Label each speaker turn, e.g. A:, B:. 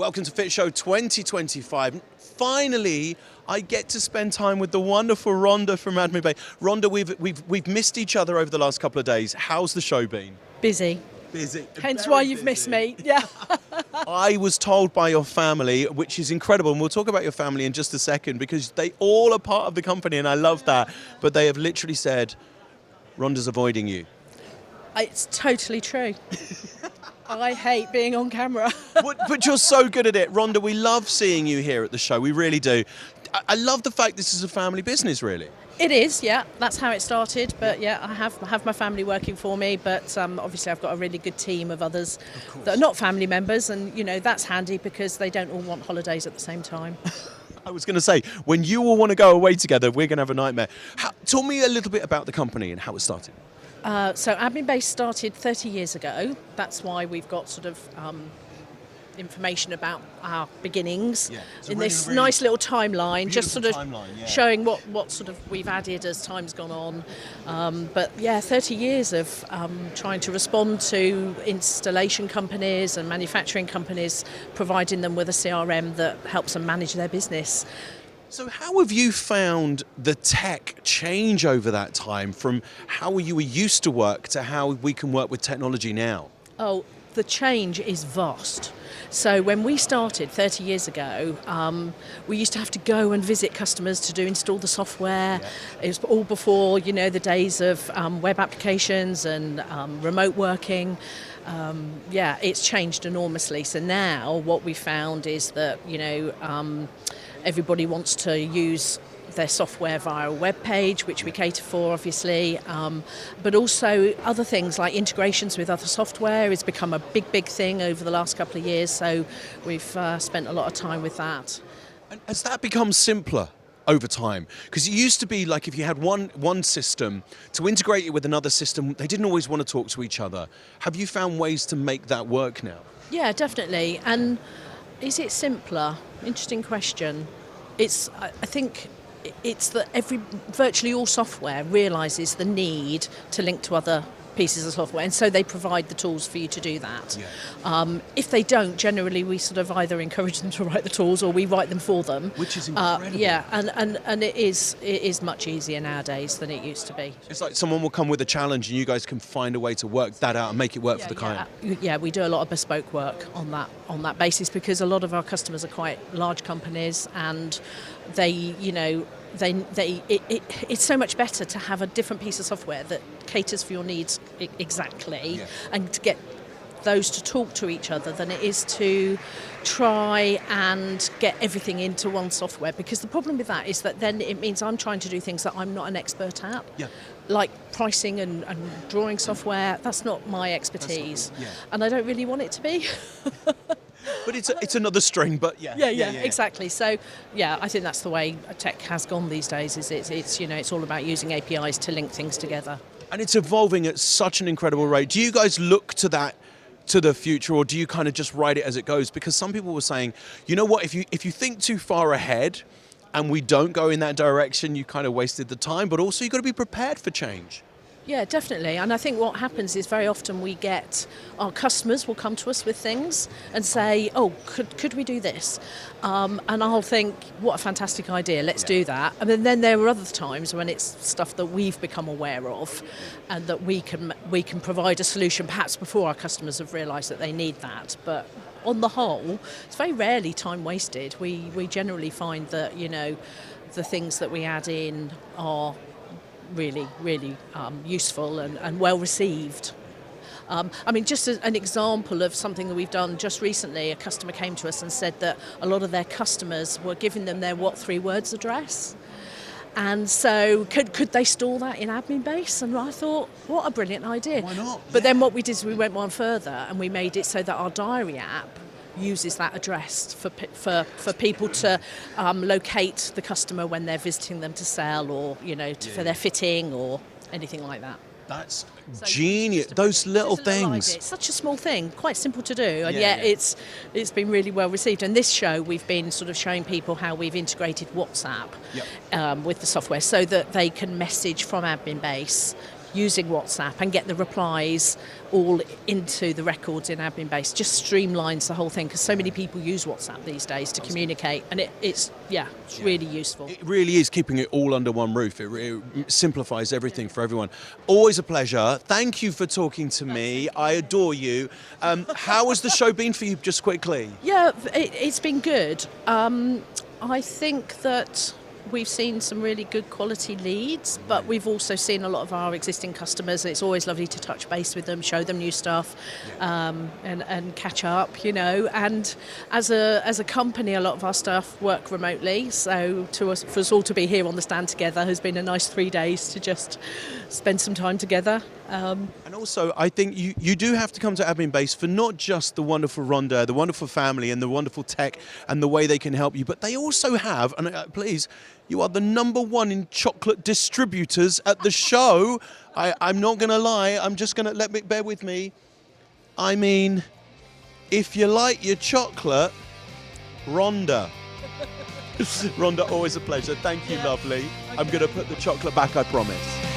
A: Welcome to Fit Show 2025. Finally, I get to spend time with the wonderful Rhonda from Adminbase. Rhonda, we've missed each other over the last couple of days. How's the show been?
B: Busy.
A: Busy.
B: Hence
A: Very
B: why you've
A: busy.
B: missed me. Yeah.
A: I was told by your family, which is incredible, and we'll talk about your family in just a second, because they all are part of the company, and I love that. But they have literally said, Rhonda's avoiding you.
B: It's totally true. I hate being on camera.
A: But you're so good at it. Rhonda, we love seeing you here at the show. We really do. I love the fact this is a family business, really.
B: It is, yeah. That's how it started. But yeah, I have my family working for me. But obviously, I've got a really good team of others that are not family members, and that's handy because they don't all want holidays at the same time.
A: I was going to say, when you all want to go away together, we're going to have a nightmare. Tell me a little bit about the company and how it started.
B: So Adminbase started 30 years ago. That's why we've got sort of information about our beginnings in this nice little timeline, just sort of showing what sort of we've added as time's gone on. But yeah, 30 years of trying to respond to installation companies and manufacturing companies, providing them with a CRM that helps them manage their business.
A: So how have you found the tech change over that time, from how you were used to work to how we can work with technology now?
B: Oh, the change is vast. So when we started 30 years ago, we used to have to go and visit customers to install the software. It was all before, the days of web applications and remote working. It's changed enormously. So now what we found is that, everybody wants to use their software via a web page, which we cater for, obviously, but also other things like integrations with other software has become a big thing over the last couple of years. So we've spent a lot of time with that.
A: And has that become simpler over time? Because it used to be like if you had one system, to integrate it with another system, they didn't always want to talk to each other. Have you found ways to make that work now?
B: Yeah, definitely. And is it simpler? Interesting question. I think it's that virtually all software realises the need to link to other pieces of software, and so they provide the tools for you to do that. If they don't, generally we sort of either encourage them to write the tools or we write them for them.
A: Which is incredible.
B: And it is much easier nowadays than it used to be.
A: It's like someone will come with a challenge and you guys can find a way to work that out and make it work for the client.
B: Yeah, we do a lot of bespoke work on that basis, because a lot of our customers are quite large companies, and it's so much better to have a different piece of software that caters for your needs exactly, and to get those to talk to each other than it is to try and get everything into one software. Because the problem with that is that then it means I'm trying to do things that I'm not an expert at, like pricing and drawing software. That's not my expertise, and I don't really want it to be.
A: But it's another string, but
B: exactly. So, I think that's the way tech has gone these days. It's all about using APIs to link things together.
A: And it's evolving at such an incredible rate. Do you guys look to the future, or do you kind of just ride it as it goes? Because some people were saying, you know what, if you think too far ahead and we don't go in that direction, you kind of wasted the time. But also you've got to be prepared for change.
B: Yeah, definitely. And I think what happens is very often we get our customers will come to us with things and say, oh, could we do this? And I'll think, what a fantastic idea, let's do that. And then there are other times when it's stuff that we've become aware of and that we can provide a solution perhaps before our customers have realised that they need that. But on the whole, it's very rarely time wasted. We generally find that, the things that we add in are really useful and well received. Just as an example of something that we've done just recently, a customer came to us and said that a lot of their customers were giving them their What 3 Words address. And so could they store that in Adminbase? And I thought, what a brilliant idea.
A: Why not?
B: But then what we did is we went one further and we made it so that our diary app uses that address for people to locate the customer when they're visiting them to sell, or for their fitting or anything like that.
A: That's genius. Those little things.
B: It's such a small thing, quite simple to do, and yet it's been really well received. And this show, we've been sort of showing people how we've integrated WhatsApp with the software, so that they can message from Adminbase using WhatsApp and get the replies all into the records in Adminbase. Just streamlines the whole thing because so many people use WhatsApp these days to communicate, and it's really useful.
A: It really is keeping it all under one roof. It simplifies everything for everyone. Always a pleasure. Thank you for talking to me. I adore you. How has the show been for you, just quickly?
B: Yeah, it's been good. I think that we've seen some really good quality leads, but we've also seen a lot of our existing customers. It's always lovely to touch base with them, show them new stuff, and catch up, you know. And as a company, a lot of our staff work remotely, so for us all to be here on the stand together has been a nice 3 days to just spend some time together.
A: And also, I think you do have to come to Adminbase for not just the wonderful Rhonda, the wonderful family and the wonderful tech and the way they can help you, but they also have, and please, you are the #1 in chocolate distributors at the show. I'm not going to lie, I'm just going to, bear with me. I mean, if you like your chocolate, Rhonda. Rhonda, always a pleasure. Thank you, lovely. I'm going to put the chocolate back, I promise.